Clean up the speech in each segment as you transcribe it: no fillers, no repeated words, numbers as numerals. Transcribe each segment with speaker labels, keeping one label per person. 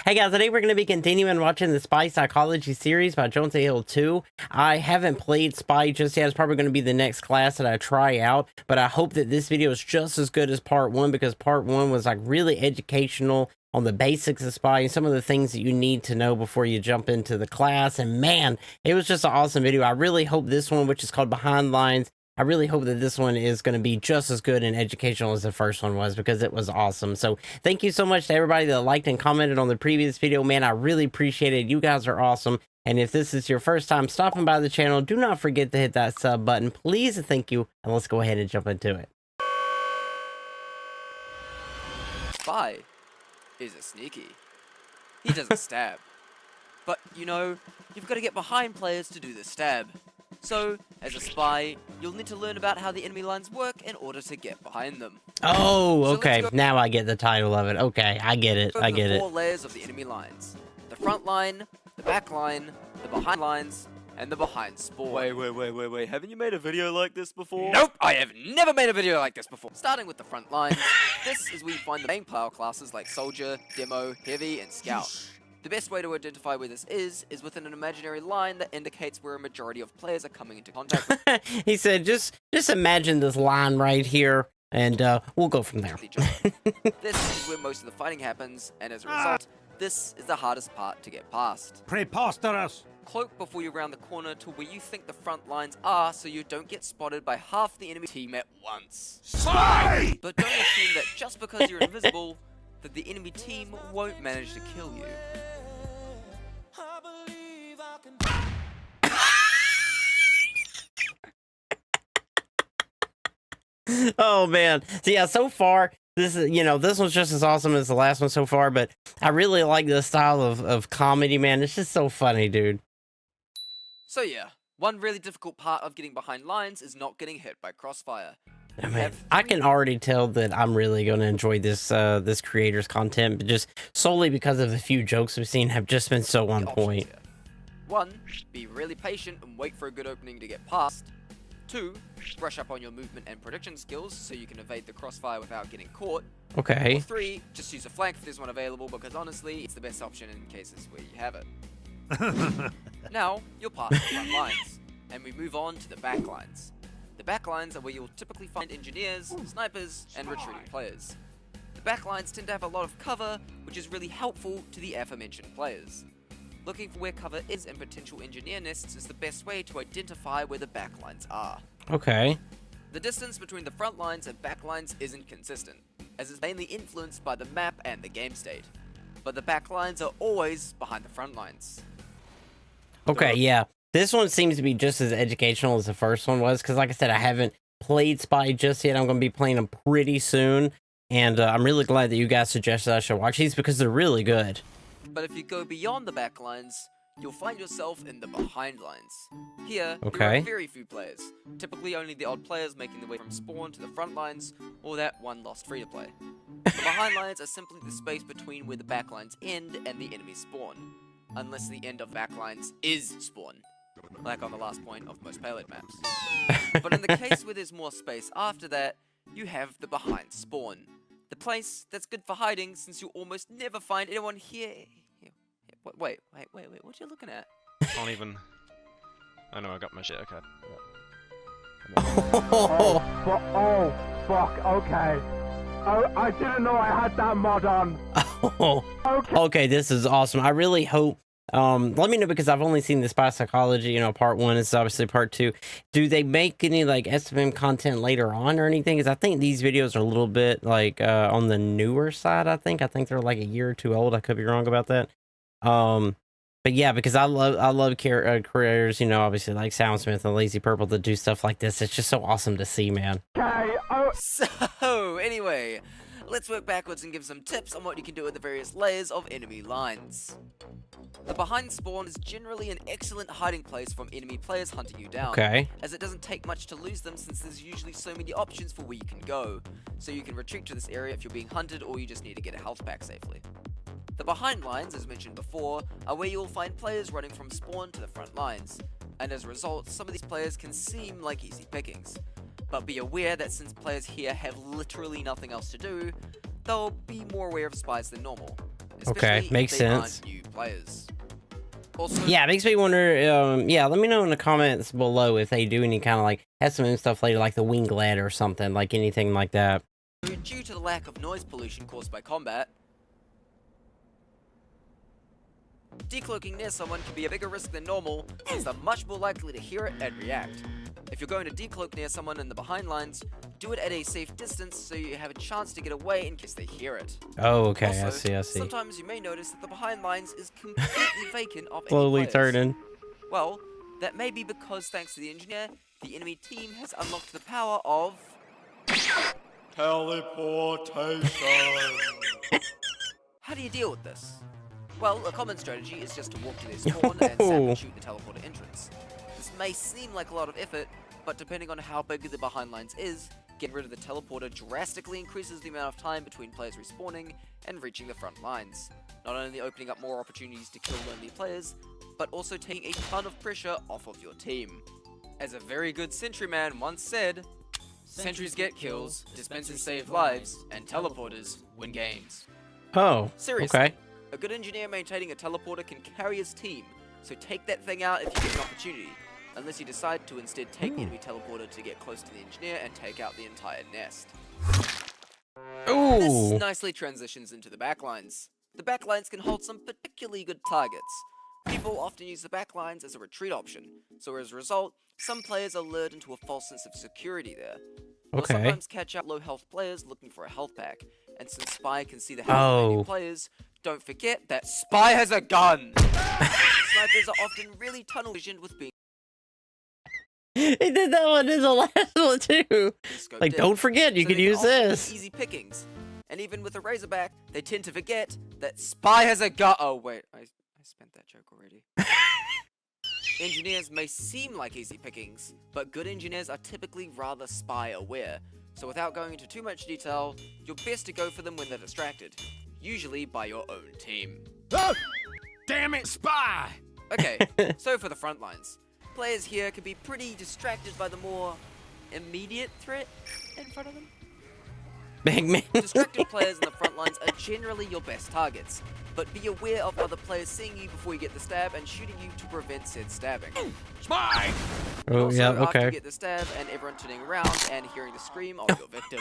Speaker 1: Hey guys, today we're going to be continuing watching the Spy Psychology series by Jones Hill 2. I haven't played Spy just yet. It's probably going to be the next class that I try out, but I hope that this video is just as good as part 1 because part 1 was like really educational on the basics of Spy and some of the things that you need to know before you jump into the class. And man, it was just an awesome video. I really hope this one, which is called Behind Lines, I really hope that this one is going to be just as good and educational as the first one was because it was awesome. So thank you so much to everybody that liked and commented on the previous video. Man, I really appreciate it. You guys are awesome. And if this is your first time stopping by the channel, do not forget to hit that sub button. Please and thank you. And let's go ahead and jump into it.
Speaker 2: Spy is a sneaky. He doesn't stab. But, you know, you've got to get behind players to do the stab. So, as a spy, you'll need to learn about how the enemy lines work in order to get behind them.
Speaker 1: Oh, okay. Now I get the title of it. Okay, I get it. I get it.
Speaker 2: 4 layers of the enemy lines. The front line, the back line, the behind lines, and the behind spawn.
Speaker 3: Wait. Haven't you made a video like this before?
Speaker 2: Nope, I have never made a video like this before. Starting with the front line, this is where you find the main power classes like Soldier, Demo, Heavy, and Scout. The best way to identify where this is within an imaginary line that indicates where a majority of players are coming into contact with.
Speaker 1: He said, just imagine this line right here, and we'll go from there.
Speaker 2: This is where most of the fighting happens, and as a result, this is the hardest part to get past.
Speaker 4: Preposterous!
Speaker 2: Cloak before you round the corner to where you think the front lines are so you don't get spotted by half the enemy team at once.
Speaker 4: Spy!
Speaker 2: But don't assume that just because you're invisible, that the enemy team won't manage to kill you.
Speaker 1: Oh man. So yeah, so far this is, this one's just as awesome as the last one so far, but I really like the style of comedy, man. It's just so funny, dude.
Speaker 2: So yeah, one really difficult part of getting behind lines is not getting hit by crossfire.
Speaker 1: Oh, man, I can already tell that I'm really going to enjoy this this creator's content, but just solely because of the few jokes we've seen have just been so on point.
Speaker 2: Here. 1, be really patient and wait for a good opening to get past. 2, brush up on your movement and prediction skills so you can evade the crossfire without getting caught.
Speaker 1: Okay.
Speaker 2: Or 3, just use a flank if there's one available because honestly, it's the best option in cases where you have it. Now, you're past the front lines, and we move on to the back lines. The back lines are where you'll typically find engineers, snipers, and retreating players. The back lines tend to have a lot of cover, which is really helpful to the aforementioned players. Looking for where cover is and potential engineer nests is the best way to identify where the back lines are.
Speaker 1: Okay.
Speaker 2: The distance between the front lines and back lines isn't consistent, as it's mainly influenced by the map and the game state. But the back lines are always behind the front lines.
Speaker 1: Okay, yeah. This one seems to be just as educational as the first one was, because like I said, I haven't played Spy just yet. I'm going to be playing them pretty soon, and I'm really glad that you guys suggested I should watch these because they're really good.
Speaker 2: But if you go beyond the back lines, you'll find yourself in the behind lines. Here, there
Speaker 1: Okay.
Speaker 2: are very few players, typically only the odd players making their way from spawn to the front lines, or that one lost free to play. The behind lines are simply the space between where the back lines end and the enemy spawn, unless the end of back lines is spawn, like on the last point of most payload maps. But in the case where there's more space after that, you have the behind spawn. The place that's good for hiding since you almost never find anyone here. Wait, what are you looking at?
Speaker 3: Can't even. I know I got my shit. Okay.
Speaker 4: Oh, fuck, okay. Oh, I didn't know I had that mod on.
Speaker 1: Okay, this is awesome. I really hope. Let me know because I've only seen the Spy Psychology, part 1. This is obviously part 2. Do they make any like SFM content later on or anything? Because I think these videos are a little bit like on the newer side. I think they're like a year or 2 old. I could be wrong about that. But yeah, because I love creators, obviously like Soundsmith and Lazy Purple that do stuff like this. It's just so awesome to see, man.
Speaker 4: Okay, oh.
Speaker 2: So, anyway, let's work backwards and give some tips on what you can do with the various layers of enemy lines. The behind spawn is generally an excellent hiding place from enemy players hunting you down,
Speaker 1: Okay.
Speaker 2: as it doesn't take much to lose them since there's usually so many options for where you can go, so you can retreat to this area if you're being hunted or you just need to get a health pack safely. The behind lines, as mentioned before, are where you'll find players running from spawn to the front lines, and as a result, some of these players can seem like easy pickings. But be aware that since players here have literally nothing else to do, they'll be more aware of spies than normal. especially if
Speaker 1: makes
Speaker 2: they
Speaker 1: sense.
Speaker 2: aren't new players. Also,
Speaker 1: Yeah, it makes me wonder. Yeah, let me know in the comments below if they do any kind of like have some new stuff later, like the wing ladder or something, like anything like that.
Speaker 2: due to the lack of noise pollution caused by combat, decloaking near someone can be a bigger risk than normal, since they're much more likely to hear it and react. If you're going to decloak near someone in the behind lines, do it at a safe distance so you have a chance to get away in case they hear it.
Speaker 1: Oh, okay, I
Speaker 2: Also,
Speaker 1: see, I see.
Speaker 2: sometimes you may notice that the behind lines is completely vacant of any
Speaker 1: Slowly
Speaker 2: players.
Speaker 1: turning.
Speaker 2: Well, that may be because thanks to the engineer, the enemy team has unlocked the power of teleportation. How do you deal with this? Well, a common strategy is just to walk to their spawn and sap and shoot the teleporter entrance. This may seem like a lot of effort, but depending on how big the behind lines is, getting rid of the teleporter drastically increases the amount of time between players respawning and reaching the front lines, not only opening up more opportunities to kill lonely players, but also taking a ton of pressure off of your team. As a very good sentryman once said, sentries get kills, dispensers save lives, and teleporters win games.
Speaker 1: Oh,
Speaker 2: Seriously,
Speaker 1: okay.
Speaker 2: a good engineer maintaining a teleporter can carry his team, so take that thing out if you get an opportunity, unless you decide to instead take the enemy teleporter to get close to the engineer and take out the entire nest.
Speaker 1: Ooh.
Speaker 2: This nicely transitions into the backlines. The backlines can hold some particularly good targets. People often use the backlines as a retreat option, so as a result, some players are lured into a false sense of security there. They'll
Speaker 1: Okay.
Speaker 2: sometimes catch up low health players looking for a health pack, and since Spy can see the health of enemy players, don't forget that Spy has a gun! Snipers are often really tunnel visioned with being
Speaker 1: He did that one in the last one too.
Speaker 2: scoped
Speaker 1: Like,
Speaker 2: in,
Speaker 1: don't forget, you
Speaker 2: so
Speaker 1: could
Speaker 2: they
Speaker 1: use
Speaker 2: often be
Speaker 1: this.
Speaker 2: Easy pickings. And even with a Razorback, they tend to forget that Spy has a gun. Oh wait, I spent that joke already. Engineers may seem like easy pickings, but good engineers are typically rather spy aware. So without going into too much detail, you're best to go for them when they're distracted, usually by your own team.
Speaker 5: Oh, damn it, Spy!
Speaker 2: Okay, so for the front lines. Players here can be pretty distracted by the more immediate threat in front of them.
Speaker 1: Big man.
Speaker 2: Distracted players in the front lines are generally your best targets, but be aware of other players seeing you before you get the stab and shooting you to prevent said stabbing.
Speaker 5: Spy!
Speaker 1: Oh,
Speaker 2: Also,
Speaker 1: yeah,
Speaker 2: after you
Speaker 1: okay.
Speaker 2: get the stab and everyone turning around and hearing the scream of your victim.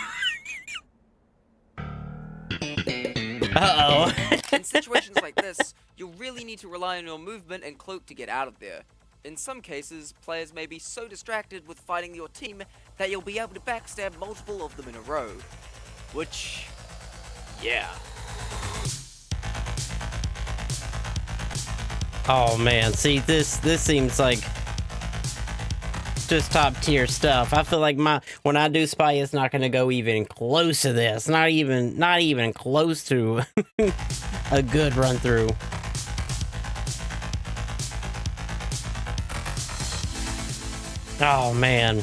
Speaker 1: Uh-oh.
Speaker 2: In situations like this, you'll really need to rely on your movement and cloak to get out of there. In some cases, players may be so distracted with fighting your team that you'll be able to backstab multiple of them in a row. Which, yeah.
Speaker 1: Oh man, see this seems like just top tier stuff. I feel like when I do Spy, it's not gonna go even close to this. Not even close to a good run through. Oh man.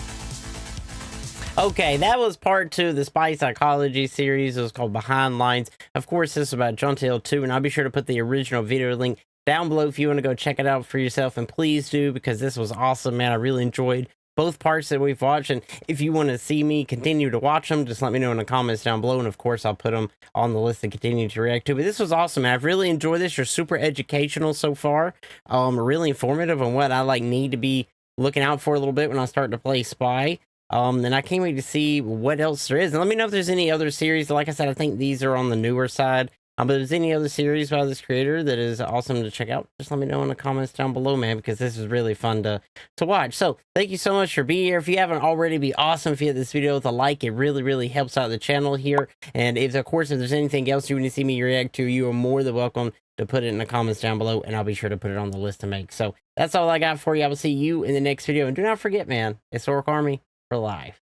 Speaker 1: Okay, that was part 2 of the Spy Psychology series. It was called Behind Lines. Of course, this is about Jontail 2, and I'll be sure to put the original video link down below if you want to go check it out for yourself. And please do, because this was awesome, man. I really enjoyed both parts that we've watched. And if you want to see me continue to watch them, just let me know in the comments down below. And of course, I'll put them on the list to continue to react to. But this was awesome, man. I've really enjoyed this. You're super educational so far. Really informative on what I need to be looking out for a little bit when I start to play Spy. And I can't wait to see what else there is. And let me know if there's any other series. Like I said, I think these are on the newer side. But if there's any other series by this creator that is awesome to check out, just let me know in the comments down below, man, because this is really fun to watch. So thank you so much for being here. If you haven't already, be awesome if you hit this video with a like. It really, really helps out the channel here. And if there's anything else you want to see me react to, you are more than welcome to put it in the comments down below, and I'll be sure to put it on the list to make. So that's all I got for you. I will see you in the next video. And do not forget, man, it's Orc Army for life.